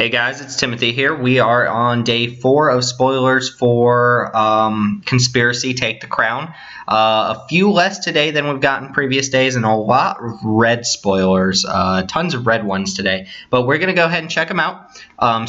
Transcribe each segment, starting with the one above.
Hey guys, it's Timothy here. We are on day 4 of spoilers for Conspiracy Take the Crown. A few less today than we've gotten previous days, and a lot of red spoilers. Tons of red ones today. But we're going to go ahead and check them out.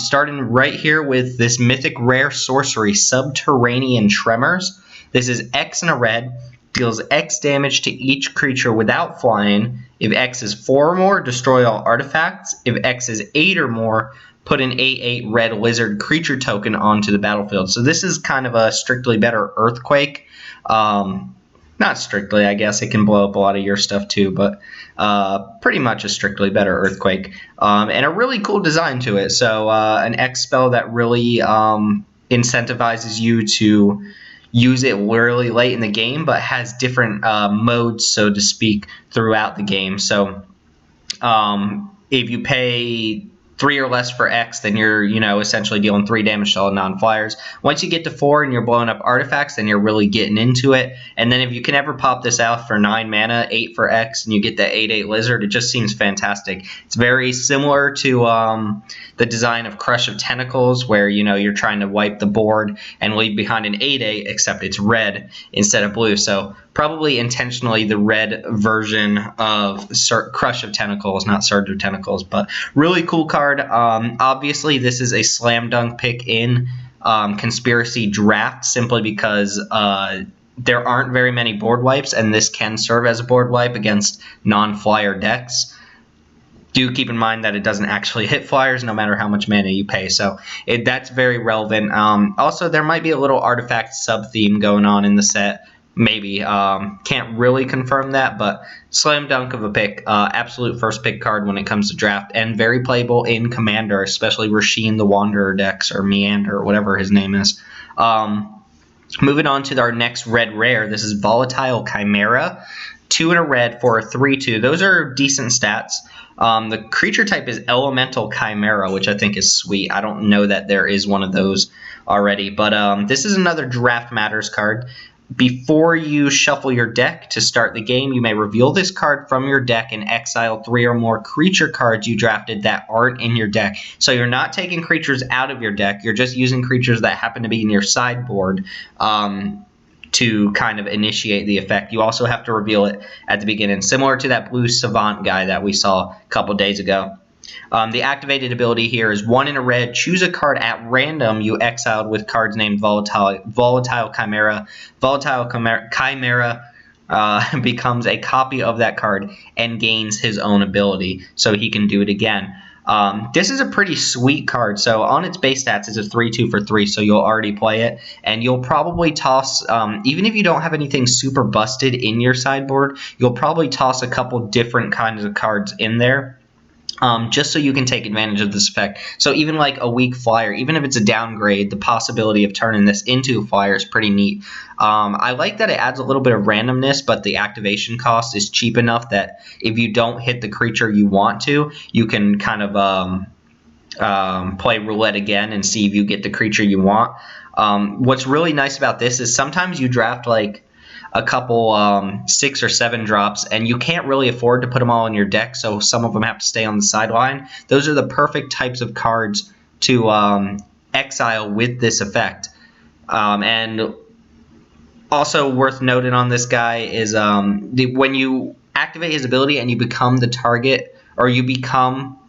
Starting right here with this mythic rare sorcery, Subterranean Tremors. This is X and a red. Deals X damage to each creature without flying. If X is 4 or more, destroy all artifacts. If X is 8 or more, put an 8/8 red lizard creature token onto the battlefield. So this is kind of a strictly better Earthquake. Not strictly, I guess. It can blow up a lot of your stuff too, but pretty much a strictly better Earthquake. And a really cool design to it. So an X spell that really incentivizes you to use it really late in the game, but has different modes, so to speak, throughout the game. So if you pay 3 or less for X, then you're, essentially dealing 3 damage to all non-flyers. Once you get to 4 and you're blowing up artifacts, then you're really getting into it. And then if you can ever pop this out for 9 mana, 8 for X, and you get that 8/8 lizard, it just seems fantastic. It's very similar to the design of Crush of Tentacles, where, you're trying to wipe the board and leave behind an 8/8, except it's red instead of blue. So probably intentionally the red version of Crush of Tentacles, not Surge of Tentacles, but really cool card. Obviously, this is a slam dunk pick in Conspiracy Draft, simply because there aren't very many board wipes, and this can serve as a board wipe against non-flyer decks. Do keep in mind that it doesn't actually hit flyers no matter how much mana you pay, so that's very relevant. Also, there might be a little artifact sub-theme going on in the set. Maybe. Can't really confirm that, but slam dunk of a pick. Absolute first pick card when it comes to draft, and very playable in Commander, especially Rasheen the Wanderer decks, or Meander, or whatever his name is. Moving on to our next red rare. This is Volatile Chimera. 2 and a red for a 3/2. Those are decent stats. The creature type is Elemental Chimera, which I think is sweet. I don't know that there is one of those already, but this is another Draft Matters card. Before you shuffle your deck to start the game, you may reveal this card from your deck and exile 3 or more creature cards you drafted that aren't in your deck. So you're not taking creatures out of your deck. You're just using creatures that happen to be in your sideboard to kind of initiate the effect. You also have to reveal it at the beginning, similar to that blue Savant guy that we saw a couple days ago. The activated ability here is 1 and a red. Choose a card at random you exiled with cards named Volatile Chimera. Volatile Chimera becomes a copy of that card and gains his own ability, so he can do it again. This is a pretty sweet card. So on its base stats, it's a 3/2 for 3, so you'll already play it. And you'll probably toss, even if you don't have anything super busted in your sideboard, you'll probably toss a couple different kinds of cards in there. Just so you can take advantage of this effect. So even like a weak flyer, even if it's a downgrade, the possibility of turning this into a flyer is pretty neat. I like that it adds a little bit of randomness, but the activation cost is cheap enough that if you don't hit the creature you want to, you can kind of play roulette again and see if you get the creature you want. What's really nice about this is sometimes you draft like a couple 6 or 7 drops, and you can't really afford to put them all in your deck, so some of them have to stay on the sideline. Those are the perfect types of cards to exile with this effect. And also worth noting on this guy is when you activate his ability and you become the target, or you become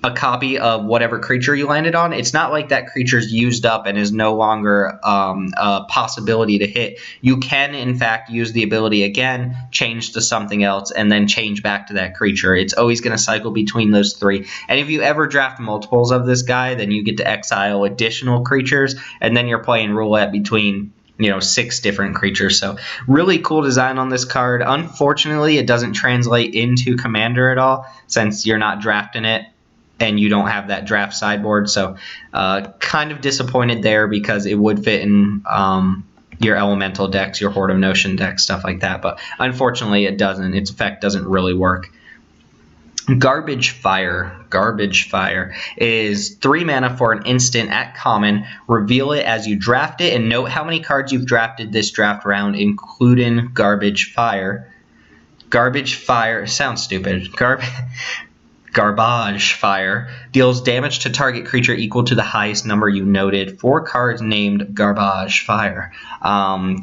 a copy of whatever creature you landed on, it's not like that creature's used up and is no longer a possibility to hit. You can, in fact, use the ability again, change to something else, and then change back to that creature. It's always going to cycle between those 3. And if you ever draft multiples of this guy, then you get to exile additional creatures, and then you're playing roulette between 6 different creatures. So really cool design on this card. Unfortunately, it doesn't translate into Commander at all, since you're not drafting it and you don't have that draft sideboard. So kind of disappointed there, because it would fit in your elemental decks, your Horde of Notion decks, stuff like that. But unfortunately it doesn't. Its effect doesn't really work. Garbage Fire. Garbage Fire is 3 mana for an instant at common. Reveal it as you draft it, and note how many cards you've drafted this draft round, including Garbage Fire. Garbage Fire sounds stupid. Garbage Fire. Deals damage to target creature equal to the highest number you noted. 4 cards named Garbage Fire.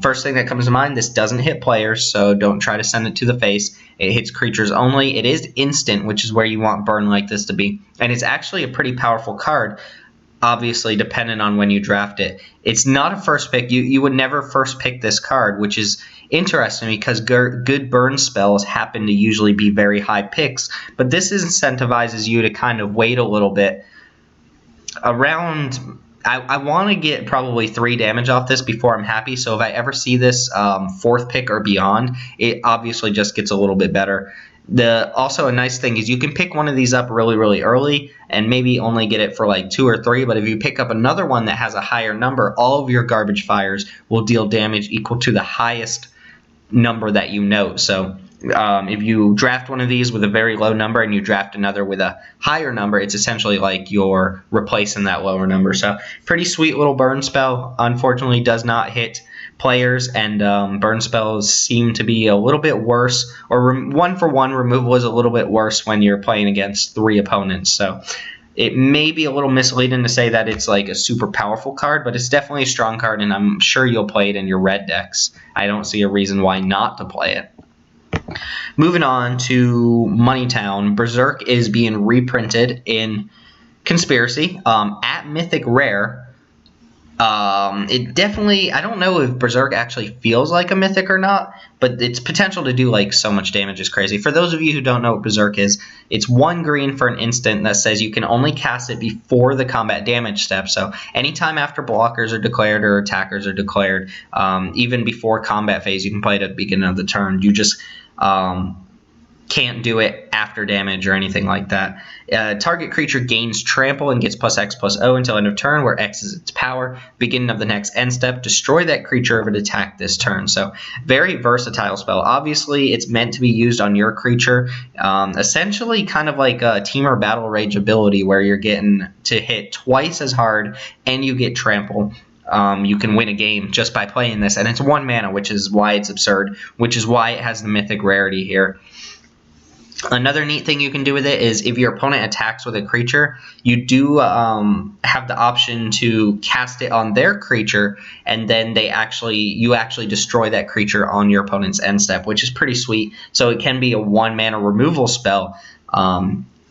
First thing that comes to mind, this doesn't hit players, so don't try to send it to the face. It hits creatures only. It is instant, which is where you want burn like this to be. And it's actually a pretty powerful card, obviously dependent on when you draft it. It's not a first pick. You would never first pick this card, which is interesting because good burn spells happen to usually be very high picks, but this incentivizes you to kind of wait a little bit. Around, I want to get probably 3 damage off this before I'm happy, so if I ever see this 4th pick or beyond, it obviously just gets a little bit better. Also a nice thing is you can pick one of these up really, really early and maybe only get it for like 2 or 3, but if you pick up another one that has a higher number, all of your Garbage Fires will deal damage equal to the highest number that you note. So if you draft one of these with a very low number and you draft another with a higher number, it's essentially like you're replacing that lower number. So pretty sweet little burn spell. Unfortunately does not hit players, and burn spells seem to be a little bit worse, or 1-for-1 removal is a little bit worse when you're playing against 3 opponents. So it may be a little misleading to say that it's like a super powerful card, but it's definitely a strong card, and I'm sure you'll play it in your red decks. I don't see a reason why not to play it. Moving on to Moneytown, Berserk is being reprinted in Conspiracy at Mythic Rare. It definitely, I don't know if Berserk actually feels like a Mythic or not, but its potential to do like so much damage is crazy. For those of you who don't know what Berserk is, it's 1 green for an instant that says you can only cast it before the combat damage step. So anytime after blockers are declared or attackers are declared, even before combat phase, you can play it at the beginning of the turn. You just can't do it after damage or anything like that. Target creature gains trample and gets +X/+O until end of turn, where X is its power. Beginning of the next end step, destroy that creature if it attacked this turn. So very versatile spell. Obviously, it's meant to be used on your creature. Essentially kind of like a Temur Battle Rage ability where you're getting to hit twice as hard and you get trample. You can win a game just by playing this, and it's 1 mana, which is why it's absurd, which is why it has the mythic rarity here. Another neat thing you can do with it is if your opponent attacks with a creature, you do have the option to cast it on their creature, and then you actually destroy that creature on your opponent's end step, which is pretty sweet. So it can be a 1 mana removal spell.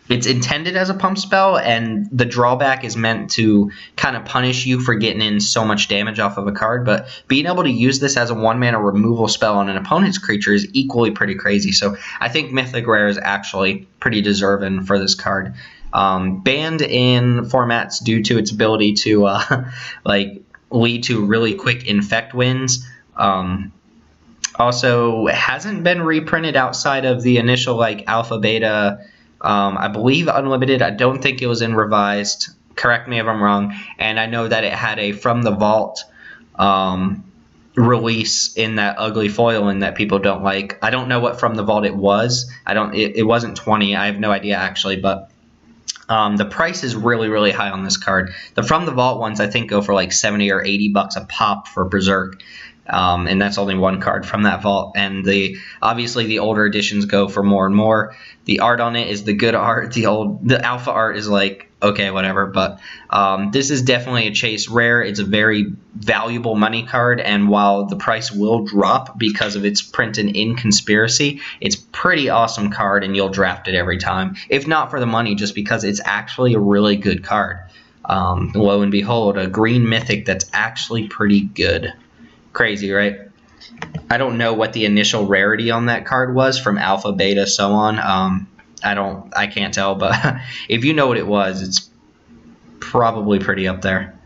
It's intended as a pump spell, and the drawback is meant to kind of punish you for getting in so much damage off of a card, but being able to use this as a 1 mana removal spell on an opponent's creature is equally pretty crazy. So I think Mythic Rare is actually pretty deserving for this card. Banned in formats due to its ability to lead to really quick infect wins. Also, it hasn't been reprinted outside of the initial alpha beta. I believe Unlimited. I don't think it was in revised. Correct me if I'm wrong. And I know that it had a From the Vault release in that ugly foiling that people don't like. I don't know what From the Vault it was. It wasn't 20. I have no idea actually, but the price is really, really high on this card. The From the Vault ones I think go for like 70 or 80 bucks a pop for Berserk. And that's only 1 card from that vault, and obviously the older editions go for more and more. The art on it is the good art. The alpha art is like, okay, whatever, but this is definitely a chase rare. It's a very valuable money card, and while the price will drop because of its printing in Conspiracy, it's pretty awesome card, and you'll draft it every time, if not for the money, just because it's actually a really good card. Lo and behold, a green mythic that's actually pretty good. Crazy, right? I don't know what the initial rarity on that card was from alpha, beta, so on. I can't tell, but if you know what it was, it's probably pretty up there.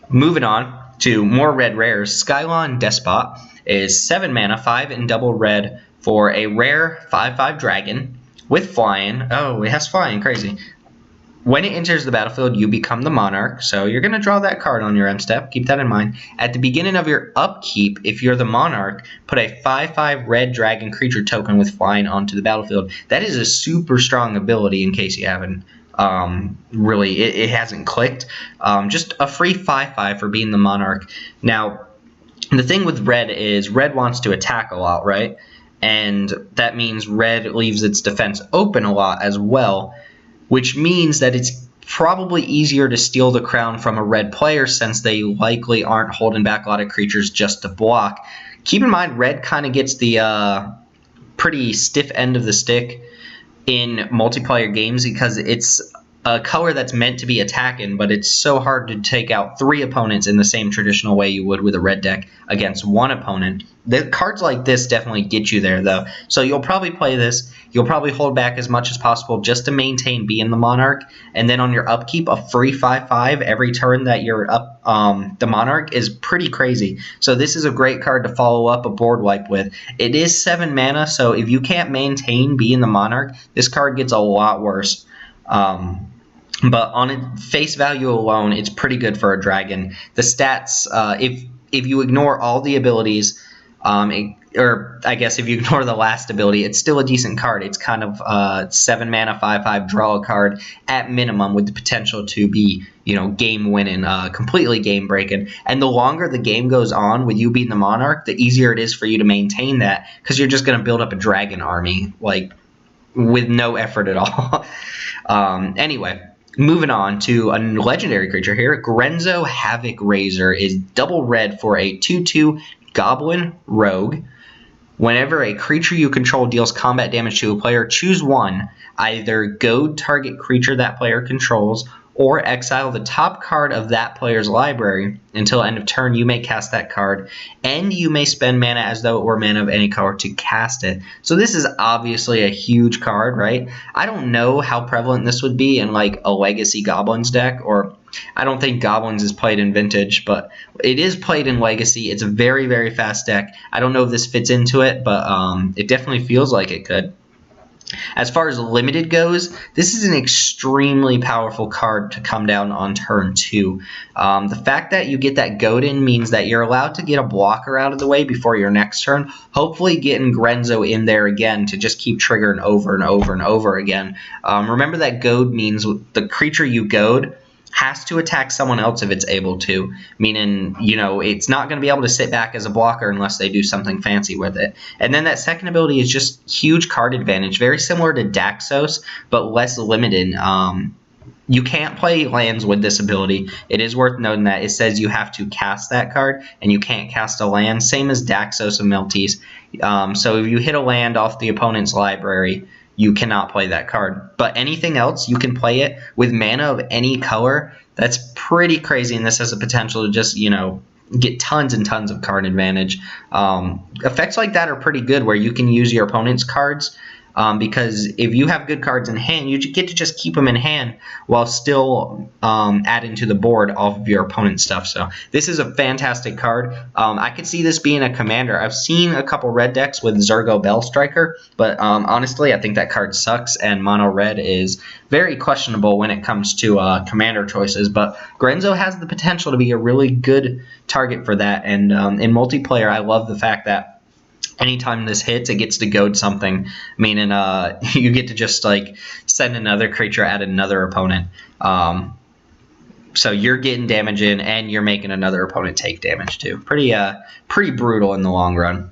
Moving on to more red rares. Skylon Despot is 7 mana, 5 and double red for a rare 5/5 dragon with flying. Oh, it has flying, crazy. When it enters the battlefield, you become the monarch, so you're going to draw that card on your end step. Keep that in mind. At the beginning of your upkeep, if you're the monarch, put a 5/5 red dragon creature token with flying onto the battlefield. That is a super strong ability in case you haven't it hasn't clicked. Just a free 5/5 for being the monarch. Now, the thing with red is red wants to attack a lot, right? And that means red leaves its defense open a lot as well. which means that it's probably easier to steal the crown from a red player since they likely aren't holding back a lot of creatures just to block. Keep in mind, red kind of gets the pretty stiff end of the stick in multiplayer games because it's a color that's meant to be attacking, but it's so hard to take out 3 opponents in the same traditional way you would with a red deck against 1 opponent. The cards like this definitely get you there, though. So you'll probably play this. You'll probably hold back as much as possible just to maintain being the Monarch, and then on your upkeep, a free 5/5 every turn that you're up the Monarch is pretty crazy. So this is a great card to follow up a board wipe with. It is 7 mana, so if you can't maintain being the Monarch, this card gets a lot worse. But on its face value alone, it's pretty good for a dragon. The stats, if you ignore all the abilities, or I guess if you ignore the last ability, it's still a decent card. It's kind of 7 mana, 5/5 draw a card at minimum with the potential to be, game winning, completely game breaking. And the longer the game goes on with you being the Monarch, the easier it is for you to maintain that because you're just going to build up a dragon army with no effort at all. Anyway. Moving on to a legendary creature here. Grenzo Havoc Razor is double red for a 2/2 Goblin Rogue. Whenever a creature you control deals combat damage to a player, choose one. Either goad target creature that player controls, or exile the top card of that player's library. Until end of turn, you may cast that card, and you may spend mana as though it were mana of any color to cast it. So this is obviously a huge card, right? I don't know how prevalent this would be in a Legacy Goblins deck, or I don't think Goblins is played in Vintage, but it is played in Legacy. It's a very, very fast deck. I don't know if this fits into it, but it definitely feels like it could. As far as limited goes, this is an extremely powerful card to come down on turn 2. The fact that you get that goad in means that you're allowed to get a blocker out of the way before your next turn, hopefully getting Grenzo in there again to just keep triggering over and over and over again. Remember that goad means the creature you goad has to attack someone else if it's able to, meaning, it's not going to be able to sit back as a blocker unless they do something fancy with it. And then that second ability is just huge card advantage, very similar to Daxos, but less limited. You can't play lands with this ability. It is worth noting that it says you have to cast that card, and you can't cast a land, same as Daxos and Melties. So if you hit a land off the opponent's library, you cannot play that card. But anything else, you can play it with mana of any color. That's pretty crazy, and this has the potential to just, get tons and tons of card advantage. Effects like that are pretty good where you can use your opponent's cards because if you have good cards in hand, you get to just keep them in hand while still adding to the board off of your opponent's stuff. So this is a fantastic card. I could see this being a commander. I've seen a couple red decks with Zergo Bellstriker, but honestly, I think that card sucks, and mono red is very questionable when it comes to commander choices. But Grenzo has the potential to be a really good target for that, and in multiplayer, I love the fact that anytime this hits, it gets to goad something, meaning you get to just send another creature at another opponent. So you're getting damage in, and you're making another opponent take damage too. Pretty brutal in the long run.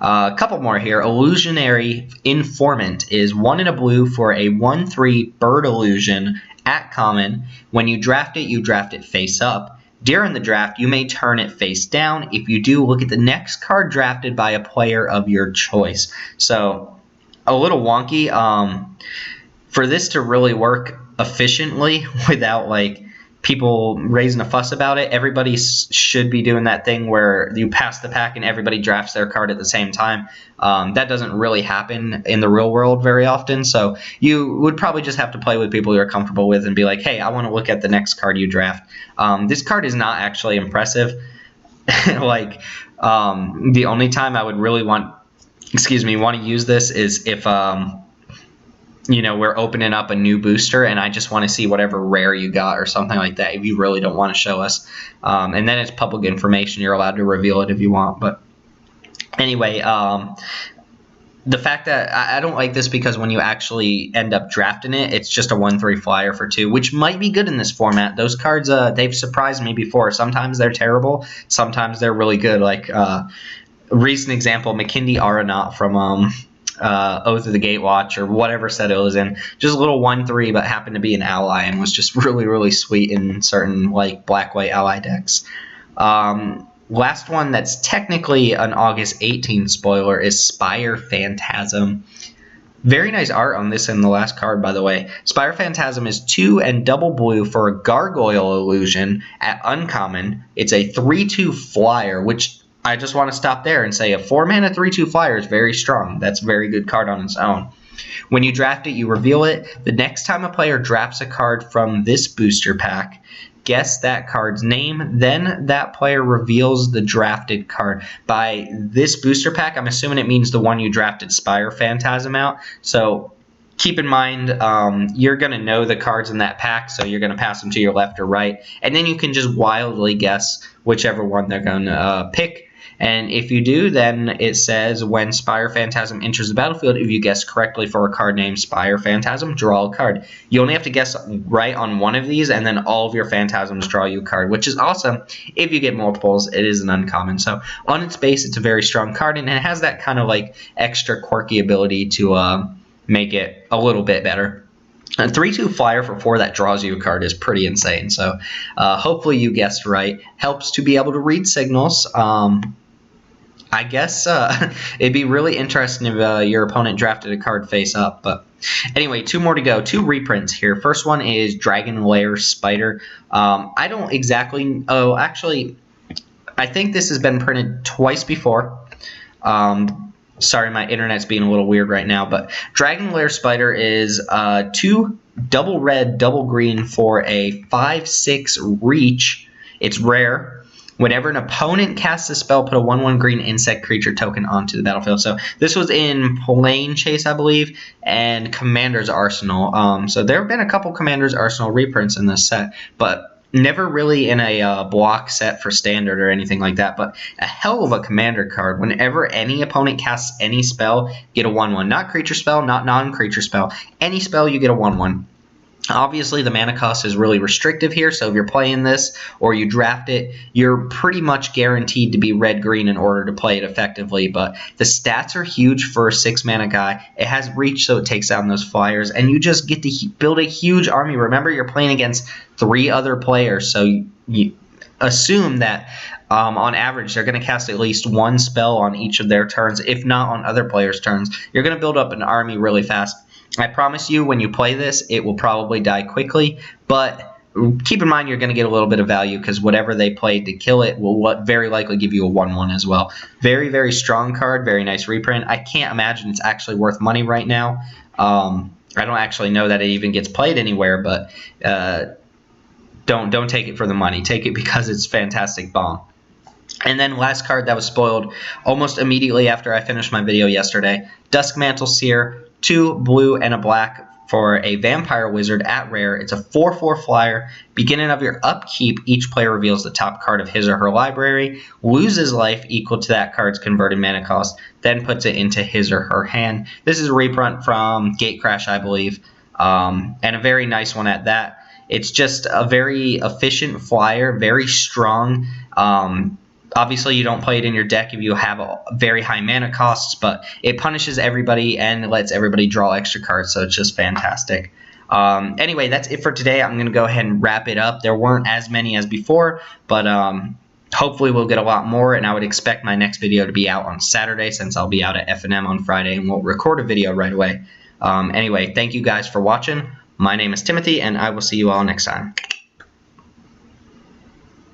A couple more here. Illusionary Informant is 1 in a blue for a 1/3 bird illusion at common. When you draft it face up. During the draft, you may turn it face down. If you do, look at the next card drafted by a player of your choice. So, a little wonky. For this to really work efficiently without people raising a fuss about it, everybody should be doing that thing where you pass the pack and everybody drafts their card at the same time. That doesn't really happen in the real world very often, so you would probably just have to play with people you're comfortable with and be like, hey, I want to look at the next card you draft. This card is not actually impressive. The only time I would really want to use this is if we're opening up a new booster and I just want to see whatever rare you got or something like that if you really don't want to show us. And then it's public information. You're allowed to reveal it if you want. But anyway, the fact that I don't like this because when you actually end up drafting it, it's just a 1/3 flyer for 2, which might be good in this format. Those cards, they've surprised me before. Sometimes they're terrible. Sometimes they're really good. Recent example, McKindy Aeronaut from Oath of the Gatewatch or whatever set it was in. Just a little 1/3, but happened to be an ally and was just really, really sweet in certain like black-white ally decks. Last one that's technically an August 18th spoiler is Spire Phantasm. Very nice art on this in the last card, by the way. Spire Phantasm is 2 and double blue for a Gargoyle Illusion at uncommon. It's a 3/2 flyer, which I just want to stop there and say a 4-mana 3/2 flyer is very strong. That's a very good card on its own. When you draft it, you reveal it. The next time a player drafts a card from this booster pack, guess that card's name, then that player reveals the drafted card. By this booster pack, I'm assuming it means the one you drafted Spire Phantasm out. So keep in mind, you're going to know the cards in that pack, so you're going to pass them to your left or right. And then you can just wildly guess whichever one they're going to pick. And if you do, then it says when Spire Phantasm enters the battlefield, if you guess correctly for a card named Spire Phantasm, draw a card. You only have to guess right on one of these, and then all of your Phantasms draw you a card, which is awesome. If you get multiples, it is an uncommon. So on its base, it's a very strong card, and it has that kind of like extra quirky ability to make it a little bit better. A 3/2 flyer for 4 that draws you a card is pretty insane. So hopefully you guessed right. Helps to be able to read signals. I guess it'd be really interesting if your opponent drafted a card face up. But anyway, 2 more to go. 2 reprints here. First one is Dragon Lair Spider. I don't exactly... Oh, actually, I think this has been printed twice before. Sorry, my internet's being a little weird right now. But Dragon Lair Spider is 2 double red, double green for a 5/6 reach. It's rare. Whenever an opponent casts a spell, put a 1/1 green insect creature token onto the battlefield. So this was in Plane Chase, I believe, and Commander's Arsenal. So there have been a couple Commander's Arsenal reprints in this set, but never really in a block set for Standard or anything like that. But a hell of a Commander card. Whenever any opponent casts any spell, get a 1/1. Not creature spell, not non-creature spell. Any spell, you get a 1/1. Obviously, the mana cost is really restrictive here, so if you're playing this or you draft it, you're pretty much guaranteed to be red-green in order to play it effectively, but the stats are huge for a 6-mana guy. It has reach, so it takes down those flyers, and you just get to build a huge army. Remember, you're playing against 3 other players, so you assume that on average they're going to cast at least 1 spell on each of their turns, if not on other players' turns. You're going to build up an army really fast. I promise you, when you play this, it will probably die quickly, but keep in mind you're going to get a little bit of value because whatever they played to kill it will very likely give you a 1/1 as well. Very, very strong card, very nice reprint. I can't imagine it's actually worth money right now. I don't actually know that it even gets played anywhere, but don't take it for the money. Take it because it's fantastic bomb. And then last card that was spoiled almost immediately after I finished my video yesterday, Dusk Mantle Seer. 2 blue and a black for a Vampire Wizard at rare. It's a 4/4 flyer. Beginning of your upkeep, each player reveals the top card of his or her library, loses life equal to that card's converted mana cost, then puts it into his or her hand. This is a reprint from Gatecrash, I believe, and a very nice one at that. It's just a very efficient flyer, very strong. Obviously, you don't play it in your deck if you have very high mana costs, but it punishes everybody and lets everybody draw extra cards, so it's just fantastic. Anyway, that's it for today. I'm going to go ahead and wrap it up. There weren't as many as before, but hopefully we'll get a lot more, and I would expect my next video to be out on Saturday since I'll be out at F&M on Friday, and we'll record a video right away. Anyway, thank you guys for watching. My name is Timothy, and I will see you all next time.